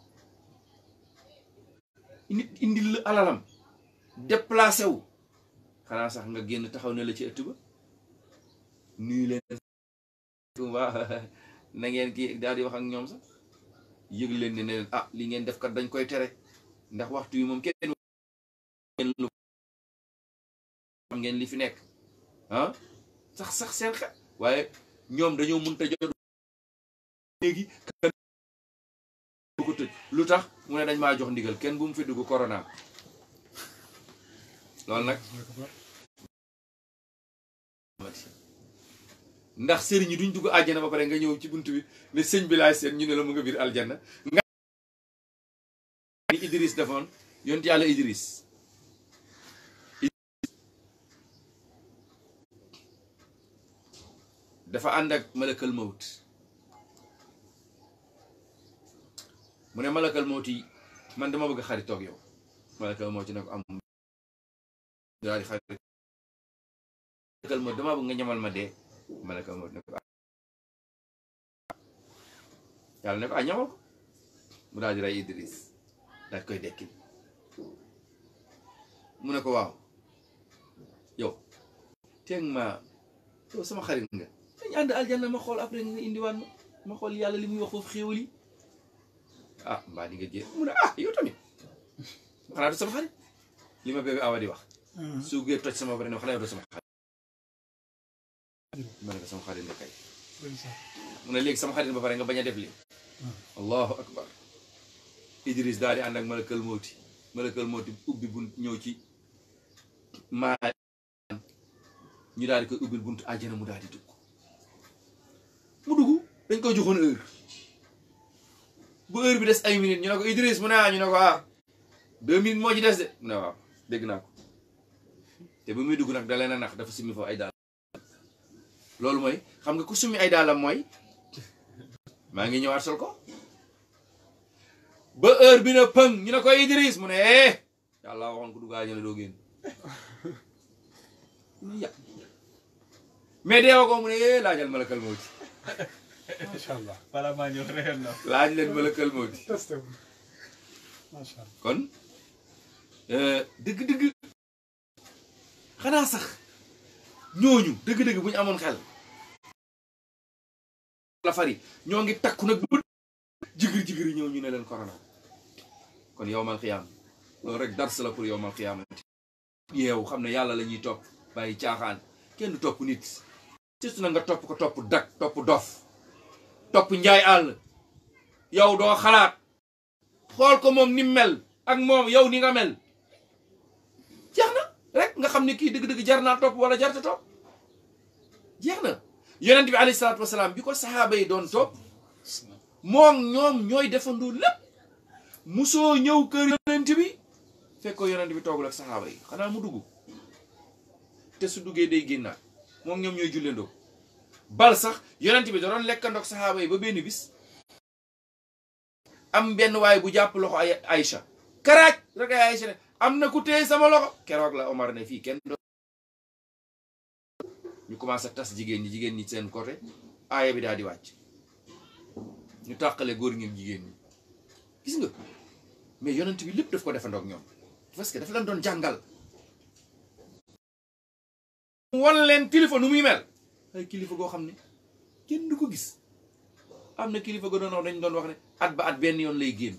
S1: nit indil la alalam déplacé wu xanaa sax nga génn taxaw ne la ci ëtt ba nuyu leen waa na ngeen kii daal di wax ak ñoom sax yëg leen ne leen ah li ngeen def kat dañ koy tere ndax waxtu yi moom kenn lu xam ngeen li fi nekk ah sax seen xel waaye ñoom dañoo mënta jot léegi ko tëj lu tax mu ne dañ maa jox ndigal kenn bu mu fi dugg corona loolu nag ndax sëriñ yi duñ dugg àjjana ba pare nga ñëw ci buntu bi ne sëñ bi laay seen ñu ne la mu nga biir aljanna nga ni Idris defoon yonent yàlla Idris dafa ànd ak malakal mawt mu ne malakal mawt yi man dama bëgg xaritoog yow malakal mawt ne ko am daal di xarit malakal mawt dama bëgg nga ñamal ma dee malakal mawt ne ko yàlla ne ko ñamal ko mu daal di rey Idris daal koy dekkil mu ne ko waaw yow teeg ma yow sama xarit nga dañu ànd aljanna ma xool après nga indiwaat ma xool yàlla li muy wax foofu xéewal yi ah mbaa di nga jé mu ne yow tamit xanaa du sama xarit li ma bébé awa di wax su gee toj sama bare ne xanaa yow du sama xarit ma ne ko sama xarit nga kay mu ne léegi sama xarit ba pare nga bañ a def lii allahu akbar Idris daal di ànd ak malakal mawti ubbi bunt ñëw ci maa ñu daal di koy ubbil buntu àjjana mu daal di dugg mu dugg dañ koy joxoon heure bu heure bi des ay minutes ñu ne ko Idris mu ne ñu ne ko 2 minutes moo ci des de mu ne waaw dégg naa ko te bu muy dugg nag da leen a nax dafa summi foofu ay daal loolu mooy xam nga ku summi ay daalam mooy maa ngi ñëwaat sol ko ba heure bi na pëng ñu ne ko Idris mu ne yàlla waxoon ko dugg àjjana doo génn mais deewa ko mu ne laajal malakal mawti
S2: macha allah bala maa ñëw réel na
S1: laaj leen malakal mawti
S2: macha allah
S1: kon dëgg-dëgg xanaa sax ñooñu dëgg-dëgg bu ñu amoon xel la fari ñoo ngi takku nag bu jigir ñëw ñu ne leen corona kon yowmal xiyaam loolu rek dars la pour yowmal xiyaamati yeewu xam ne yàlla la ñuy topp bàyyi caaxaan kenn du topp nit surtout na nga topp ko topp dak topp dof topp njaay àll yow doo xalaat xool ko moom ni mel ak moom yow ni nga mel jeex na rek nga xam ne kii dëgg-dëgg jar naa topp wala jarta topp jeex na yonent bi alayhi salaatu wasalaam bi ko saxaaba yi doon topp moom ñoom ñooy defandoo lépp musoo ñëw kër yonent bi fekk ko yonent bi toogul ak saxaaba yi xanaa mu dugg te su duggee day génnaat moom ñoom ñooy julleendoo bal sax yonent bi da doon lekkandoog saxaaba yi ba benn bis am benn waay bu jàpp loxo ay Aïcha karaaj rek ay Aïcha ne am na ku téye sama loxo keroog la Omar ne fii kenn ñu commencé tas jigéen ñi seen côté aaya bi daal di wàcc ñu tàqale góor ñi jigéen ñi gis nga mais yonent bi lépp daf ko defandoog ñoom parce que dafa leen doon jàngal wan leen kilifa nu muy mel ay kilifa goo xam ne kenn du ko gis. am na kilifa ga doon wax dañ doon wax ne at ba at benn yoon lay génn.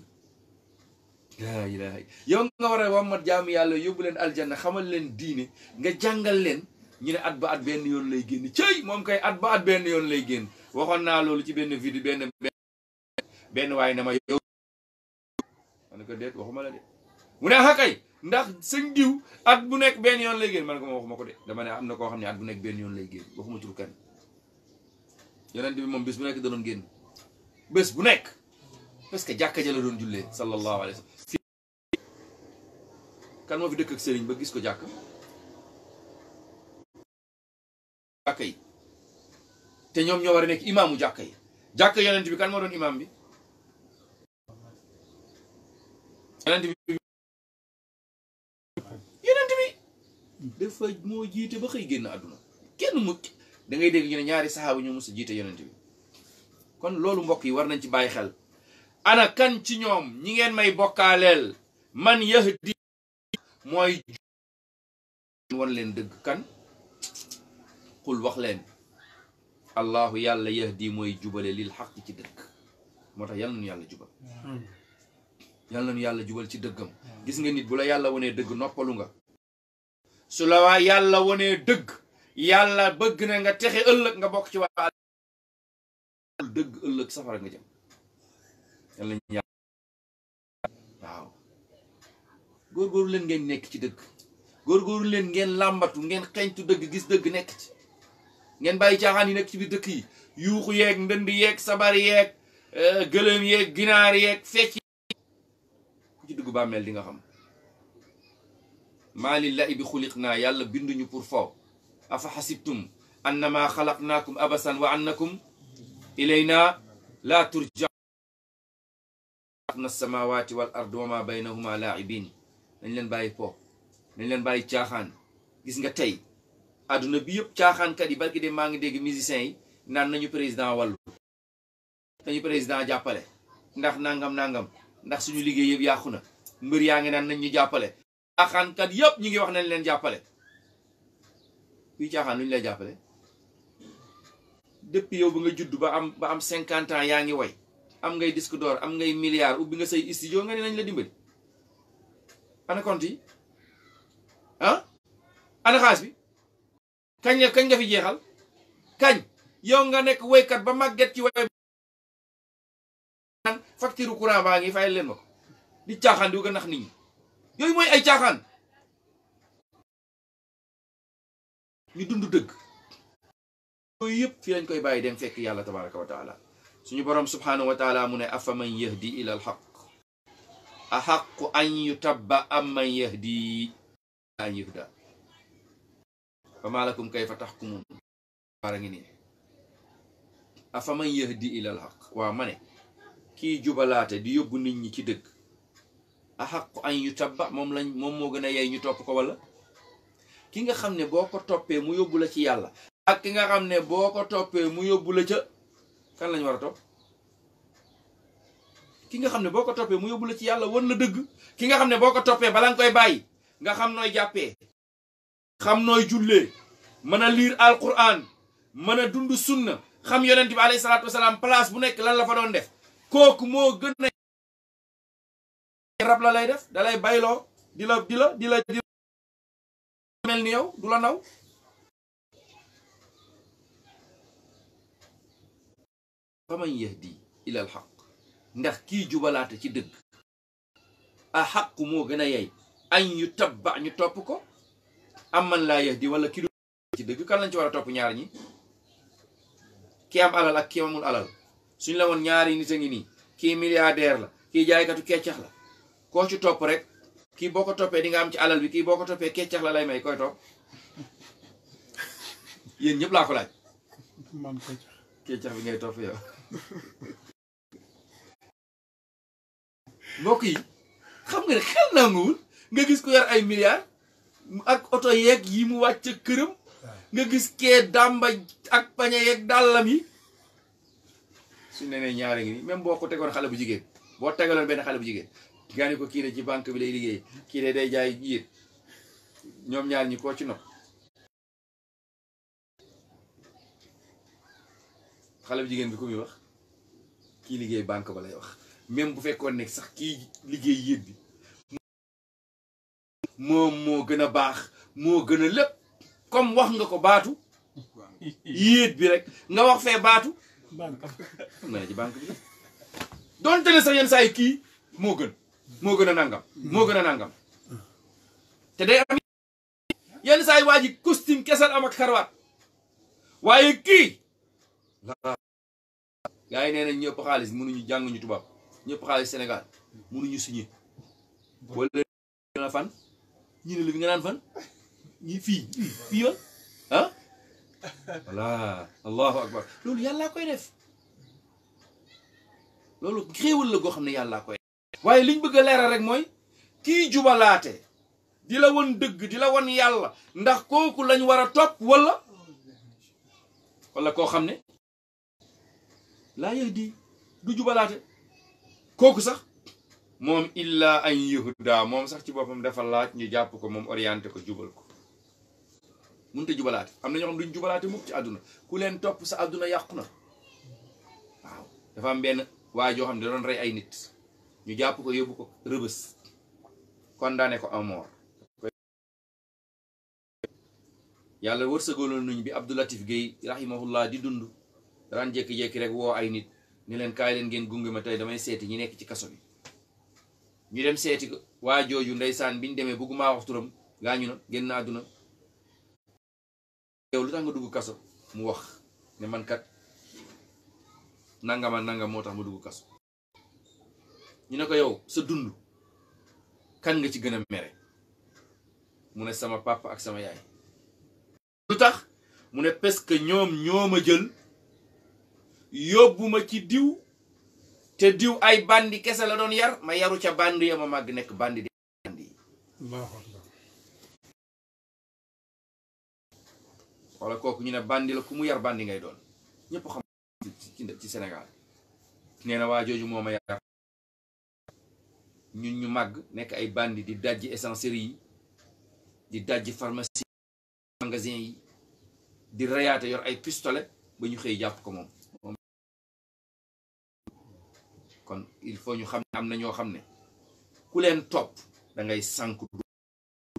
S1: laa ilaaha yow nga war a wammat jaamu yàlla yóbbu leen aljanna xamal leen diine nga jàngal leen ñu ne at ba at benn yoon lay génn cëy moom kay at ba at benn yoon lay génn. waxoon naa loolu ci benn vidéo benn waaye ne ma yow ma ne ko déet waxuma la de mu ne ah kay ndax sëñ diw at bu nekk benn yoon lay génn ma ne ko ma waxuma ko de dama ne am na koo xam ne at bu nekk benn yoon lay génn waxuma tur kan yonent bi moom bés bu nekk da doon génn bés bu nekk parce que jàkka ja la doon jullee sallallahu alayhi wa sallam. kan moo fi dëkk ak sëriñ ba gis ko jàkk jàkka yi te ñoom ñoo war a nekk imaamu jàkka yi jàkka yonent bi kan moo doon imaam bi yonent bi dafa moo jiite ba xëy génn àdduna kenn mu da ngay dégg ñu ne ñaari saxaaba ñu mës a jiite yonent bi. kon loolu mbokk yi war nañ ci bàyyi xel ana kan ci ñoom ñi ngeen may bokkaaleel man yahdi mooy won leen dëgg kan xul wax leen allahu yàlla yahdi mooy jubale lil xaq ci dëgg moo tax yal nañu yàlla jubal yal nañu yàlla jubal ci dëggam. gis nga nit bu la yàlla wonee dëgg noppalu nga su la waa yàlla wonee dëgg yàlla bëgg na nga texe ëllëg nga bokk ci waa dëgg ëllëg safara nga jëm yàlla ñu waaw góorgóorlu leen ngeen nekk ci dëgg góorgóorlu leen ngeen làmbatu ngeen xeñtu dëgg gis dëgg nekk ci ngeen bàyyi caaxaan yi nekk ci biir dëkk yi yuuxu yeeg ndënd yeeg sabar yeeg gëlëm yeeg ginaar yeeg fecc ku ci dugg bàmmeel di nga xam maa lillahi bi xuliq naa yàlla binduñu pour fo afa xasibtum annama xalaqnaakum abasan wa annakum ilayna la turja na samawati wal ard wa ma baynahuma laa'ibin nañ leen bàyyi po nañ leen bàyyi caaxaan. gis nga tey adduna bi yëpp caaxaankat yi barki de maa ngi dégg musiciens yi naan nañu président wàllu nañu président jàppale ndax nangam ndax suñu liggéey yëpp yàqu na mbër yaa ngi naan nañ ñu jàppale caaxaankat yëpp ñu ngi wax nañ leen jàppale kuy caaxaan lu ñu lay jàppale depuis yow ba nga judd ba am 50 ans yaa ngi way am ngay disque d'or am ngay milliard ubbi nga say studio nga ne nañ la dimbali ana compte yi ah ana xaalis bi kañ nga fi jeexal kañ yow nga nekk woykat ba màgget ci way facture courant baa ngi fayal leen ma ko di caaxaan di ko nax nit ñi yooyu mooy ay caaxaan ñu dund dëgg yooyu yëpp fii lañ koy bàyyi dem fekk yàlla tabaraka wa taala suñu borom subhanahu wa taala mu ne afa man yahdi ila al haqq ahaqqu an yutabba am man yahdi an yuhda fa ma lakum kayfa tahkumun bara ngi nii afa man yahdi ila al haqq waaw ma ne kii jubalaate di yóbbu nit ñi ci dëgg ahaqqu an yutabba moom moo gën a yey ñu topp ko wala ki nga xam ne boo ko toppee mu yóbbu la ci yàlla ak ki nga xam ne boo ko toppee mu yóbbu la ca kan lañu war a topp ki nga xam ne boo ko toppee mu yóbbu la ci yàlla wan la dëgg ki nga xam ne boo ko toppee bala nga koy bàyyi nga xam nooy jàppee xam nooy jullee mën a liir alquran mën a dund sunna xam yonent bi alayhi salaatu wasalaam place bu nekk lan la fa doon def kooku moo gën a rab la lay def da lay bayloo di la mel ni yow du la naw faman yahdi ila al haqq ndax kii jubalaate ci dëgg a xaqu moo gën a yey añ yu tabba ñu topp ko am man laa yahdi wala ki du ci dëgg kan lañ ci war a topp ñaar ñi ki am alal ak ki amul alal suñ la woon ñaari nit a ngi nii kii milliardaire la kii jaaykatu keccax la koo ci topp rek kii boo ko toppee di nga am ci alal bi kii boo ko toppee keccax la lay may koy topp yéen ñëpp laa ko laaj keccax bi ngay topp yow mbokk yi xam nga ne xel nanguwul nga gis ko yor ay milliards ak oto yeeg yi mu wàcc këram nga gis kee dàmba ak pañe yeeg dàllam yi suñ ne nee ñaari ngi nii même boo ko tegoon xale bu jigéen boo tegaloon benn xale bu jigéen gaa ni ko kii ne ci banque bi lay liggéey kii ne day jaay yéet ñoom ñaar ñi koo ci nopp xale bu jigéen bi ku muy wax kii liggéey banque ba lay wax même bu fekkoon nekk sax kii liggéey yéet bi moom moo gën a baax moo gën a lépp comme wax nga ko baatu yéet bi rek nga wax fee baatu xam nga ne ci banque bi donte ne sax yenn saa yi kii moo gën a nangam moo gën a nangam te day am yenn saa yi waa ji costume kesal am ak karwaat waaye kii gaa yi nee nañ ñëpp xaalis mënuñu jàng ñu tubaab ñëpp xaalis Sénégal mënuñu signé wala nga fan ñi ne la bi nga naan fan ñi fii wa ah voilà allahu akbar loolu yàllaa koy def loolu xéewal la goo xam ne yàllaa koy def waaye liñ bëgg a leeral rek mooy kii jubalaate di la won dëgg di la won yàlla ndax kooku lañ war a topp wala koo xam ne laa yahdi du jubalaate kooku sax moom illa an yuhda moom sax ci boppam dafa laaj ñu jàpp ko moom orienté ko jubal ko mënut a jubalaate am na ñoo xam duñ jubalaate mukk ci àdduna ku leen topp sa àdduna yàqu na waaw dafa am benn waa joo xam ne da doon rey ay nit ñu jàpp ko yóbbu ko rëbës condamné ko à mort yàlla wërsëgaloon nañ bi Abdou Latif Guèye rahimahullah di dund daan jékki-jékki rek woo ay nit ni leen kaay leen ngeen gunge ma tey damay seeti ñi nekk ci kaso bi ñu dem seeti ko waa jooju ndeysaan biñ demee bëgguma wax turam gaañu na génn àdduna yow lu tax nga dugg kaso mu wax ne man kat nangama nangam moo tax ma dugg kaso ñu ne ko yow sa dund kan nga ci gën a mere mu ne sama papa ak sama yaay lu tax mu ne parce que ñoom ñoo ma jël yóbbu ma ci diw te diw ay bandi kese la doon yar ma yaru ca bandi ya ma màgg nekk bandi di bandi yi wala kooku ñu ne bandi la ku mu yar bandi ngay doon ñëpp xam ci Sénégal nee na waa jooju moo ma yar ñun ñu màgg nekk ay bandi di dajji essencerie yi di dajji pharmacie magasin yi di reyaate yor ay pistolet ba ñu xëy jàpp ko moom kon il faut ñu xam ne am na ñoo xam ne ku leen topp da ngay sànku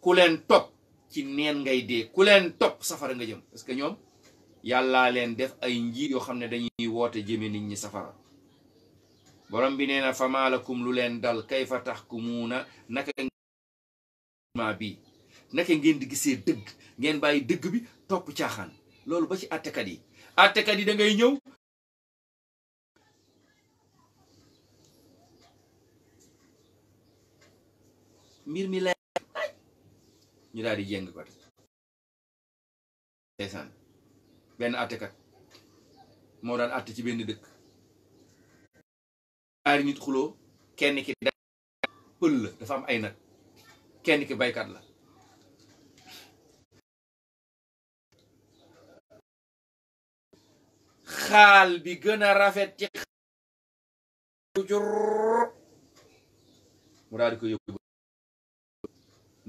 S1: ku leen topp ci neen ngay dee ku leen topp safara nga jëm parce que ñoom yàllaa leen def ay njiit yoo xam ne dañuy woote jëme nit ñi safara borom bi nee na famaalakum lu leen dal kayfa taxkumuuna naka ngeen di gisee dëgg ngeen bàyyi dëgg bi topp caaxaan loolu ba ci àttekat yi da ngay ñëw mbir mi lay ñu daal di jéng ko ndeysaan benn àttekat moo daan àtte ci benn dëkk ñaari nit xuloo kenn ki da pël la dafa am ay nag kenn ki baykat la xaal bi gën a rafet ci mu daal di ko yóbbu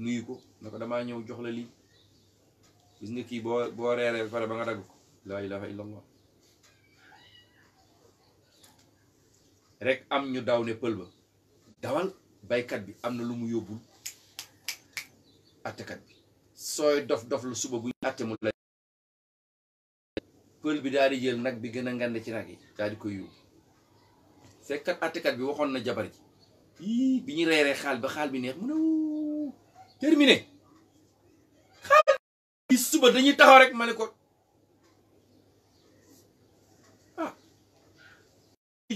S1: nuyu ko ne ko damaa ñëw jox la lii gis nga kii boo reeree pare ba nga dagg ko laa ilaha illallah rek am ñu daw ne pël ba dawal baykat bi am na lu mu yóbbul attekat bi sooy dof lu suba bu ñu atte mu la pël bi daal di jël nag bi gën a ngande ci nag yi daal di koy yóbbu fekkat attekat bi waxoon na jabar ji yii bi ñu reeree xaal bi neex mu ne terminé xaal bi suba dañuy taxaw rek ma ne ko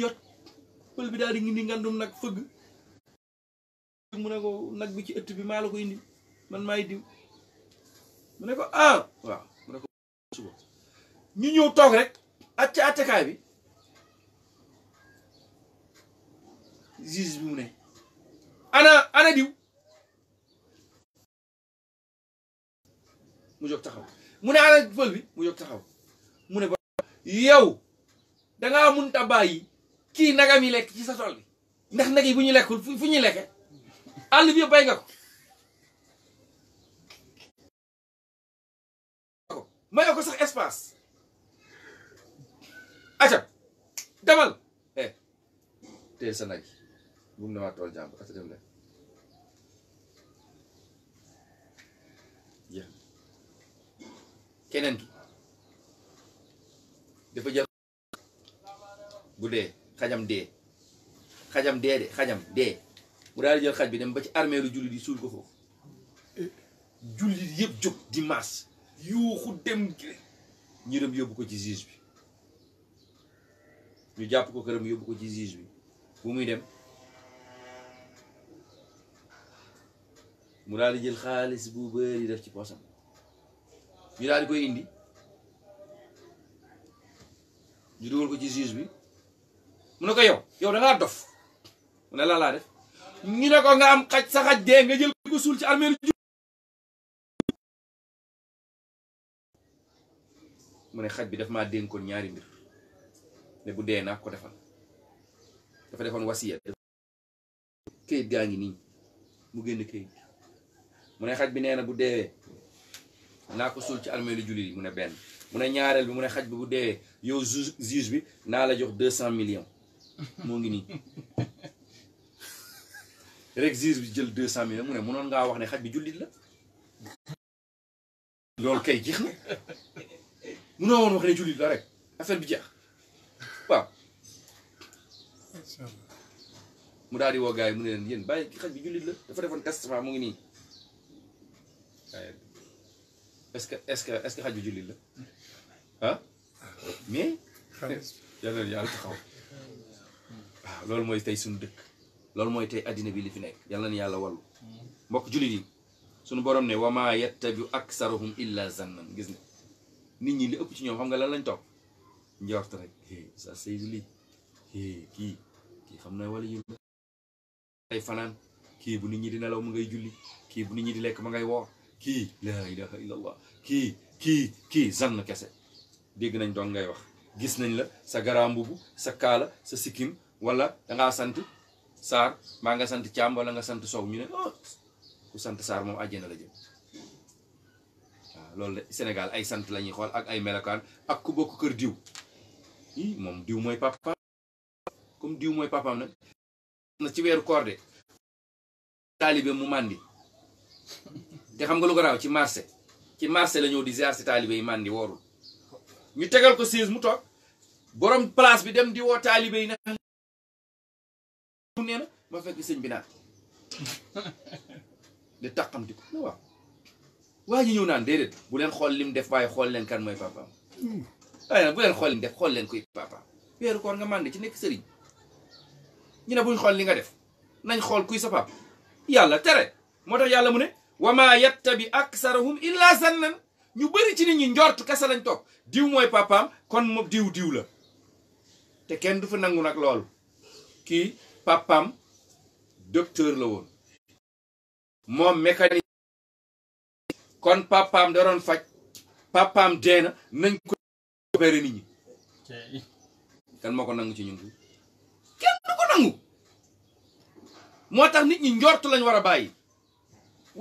S1: jot pël bi daal di indi ngandum nag fëgg mu ne ko nag bi ci ëtt bi maa la ko indi man maay diw mu ne ko waaw mu ne ko suba ñu ñëw toog rek attekaay bi juge bi mu ne ana diw mu jóg taxaw mu ne ana pël bi mu jóg taxaw mu ne ba yow dangaa munta bàyyi kii nagam yi lekk ci sa tool bi ndax nag yi bu ñu lekkul fu ñuy lekke àll bi yëpp bay nga ko mayoo ko sax espace acca demal teel sa nag bu mu demaat tool jàmbur acca dem leen jeex keneen ki dafa jël bu dee xajam dee de xajam dee mu daal di jël xaj bi dem ba ci armée lu jullit yi suul ko foofu jullit yëpp jóg dimanche yuuxu dem ñu dem yóbbu ko ci juge bi ñu jàpp ko këram yóbbu ko ci juge bi bu muy dem mu daal di jël xaalis bu bari def ci poosam ñu daal di koy indi ñu dugal ko ci juge bi mu ne ko yow da ngaa dof mu ne lan laa def ñu ne ko nga am xaj sa xaj dee nga jël ko suul ci armée lu mu ne xaj bi daf maa dénkoon ñaari mbir ne bu dee naa ko defal dafa defoon wasiya këyit gaa ngi nii mu génn këyit mu ne xaj bi nee na bu deewee naa ko suul ci armée lu jullit yi mu ne benn mu ne ñaareel bi mu ne xaj bi bu deewee yow juge bi naa la jox 200 millions moo ngi nii rek juge bi jël 200 millions mu ne mënoon ngaa wax ne xaj bi jullit la loolu kay jeex na mënoo woon wax ne jullit la rek affaire bi jeex waaw mu daal di woo gars yi mu ne leen yéen bàyyi ki xaj bi jullit la dafa defoon testament mu ngi nii est-ce que xaj bi jullit la ah mais yàlla yàlla taxaw waaw loolu mooy tey suñu dëkk loolu mooy tey addina bi li fi nekk yàlla na yàlla wallu mbokk jullit yi suñu borom ne wa maa yattabi aksaruhum illa zannan gis nga nit ñi li ëpp ci ñoom xam nga lan lañ topp njort rek sa Seydou lii kii xam na wala yëngu ay fanaan kii bu nit ñi di nelaw mu ngay julli kii bu nit ñi di lekk ma ngay woor kii laa ilaha illallah kii zann kese dégg nañ doon ngay wax gis nañ la sa garaa mbubu sa kaala sa sikkim wala dangaa sant Saar maa nga sant Caam wala nga sant Sow ñu ne ku sant Saar moom àjjana la jëm waaw loolu la Sénégal ay sant la ñuy xool ak ay melokaan ak ku bokk kër diw moom diw mooy papaam comme diw mooy papaam nag na ci weeru koor de taalibe mu màndi te xam nga lu ko raaw ci marché la ñëw di ziar si taalibe yi màndi woorul ñu tegal ko siis mu toog borom place bi dem di woo taalibe yi naan nee na ma fekk sëñ bi naan di taqamti ko na waaw waa ji ñëw naan déedéet bu leen xool lim def waaye xool leen kan mooy papaam waaye nag bu leen xool lim def xool leen koy papaam weeru koor nga màndi ci nekk sëriñ ñu ne buñ xool li nga def nañ xool kuy sa pap yàlla tere moo tax yàlla mu ne wa maa yattabi aksarahum illa zannan ñu bëri ci nit ñi njort kese lañ toog diw mooy papaam kon moom diw la te kenn du fa nangu nag loolu kii papaam docteur la woon moom mécanique kon papaam da doon faj papaam deena nañ ko opéré nit ñi kan moo ko nangu ci ñun kenn du ko nangu moo tax nit ñi njort lañ war a bàyyi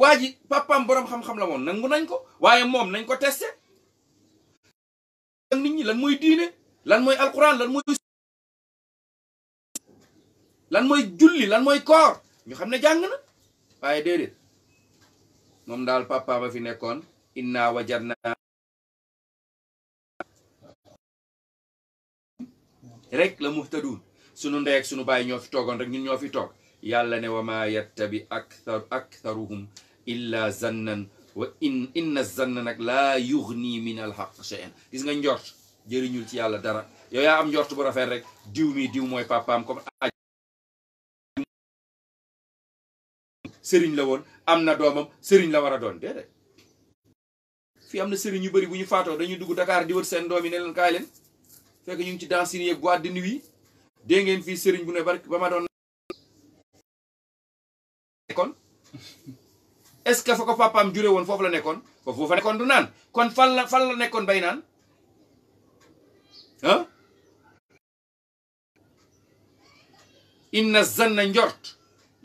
S1: waa ji papaam boroom xam-xam la woon nangu nañ ko waaye moom nañ ko testé nit ñi lan mooy diine lan mooy alquran lan mooy julli lan mooy koor ñu xam ne jàng na waaye déedéet moom daal papaam a fi nekkoon inna wajadna rek la muhtadun sunu ndey ak sunu baay ñoo fi toogoon rek ñun ñoo fi toog yàlla ne wa ma yattabi aktharuhum illa zannan wa inna zanna nag laa yughni min alhaq shay'an gis nga njort jëriñul ci yàlla dara yow yaa am njort bu rafet rek diw mooy papaam comme sëriñ la woon am na doomam sëriñ la war a doon déedéet fii am na sëriñ yu bari bu ñu faatoo dañuy dugg Dakar di wër seen doom yi ne leen kaay leen fekk ñu ngi ci dansine yeeg boîte de nuit dégg ngeen fii sëriñ bu ne barki ba ma doon nekkoon est-ce que fa ko papaam jure woon foofu la nekkoon foofu fa nekkoon du naan kon fan la nekkoon bay naan ah inna zanna njort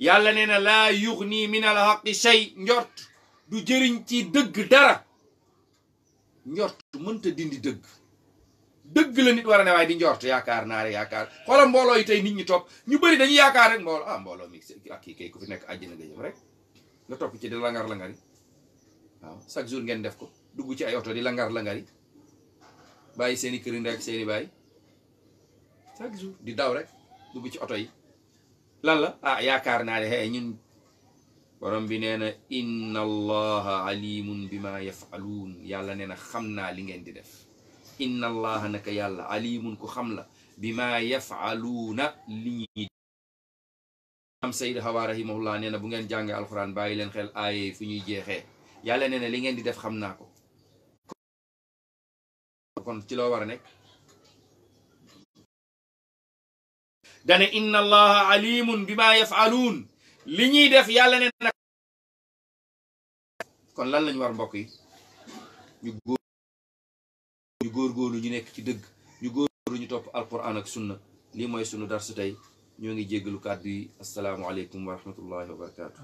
S1: yàlla nee na laa yughni min al haqqi shay njort du jëriñ ci dëgg dara njort mënta dindi dëgg dëgg la nit war a ne waaye di njort yaakaar naa rek yaakaar xoolal mbooloo yi tey nit ñi topp ñu bëri dañuy yaakaar rek mbooloo mi ak kii kay ku fi nekk àjjana nga jëm rek nga topp ci di langar-langari waaw chaque jour ngeen def ko dugg ci ay oto di langar-langari bàyyi seeni kër ndek seeni bàyyi chaque jour di daw rek dugg ci oto yi lan la yaakaar naa ne ñun borom bi nee na inna allaha alimun bima yafaluun yàlla nee na xam naa li ngeen di def inna allaha naka yàlla alimun ku xam la bima yafaluuna li ñuy am Sayyid Hawa rahimahullah nee na bu ngeen jàngee alquran bàyyi leen xel aaye fu ñuy jeexee yàlla nee na li ngeen di def xam naa ko kon ci loo war a nekk dane inna allaha alimun bima yafaluun li ñuy def yàlla nee na kon lan lañu war mbokk yi ñu góorgóorlu ñu nekk ci dëgg ñu góorgóorlu ñu topp alquran ak sunna lii mooy sunu darsu tey ñoo ngi jéggalu kàddu yi assalaamu aleykum wa rahmatullahi wa barakatuh.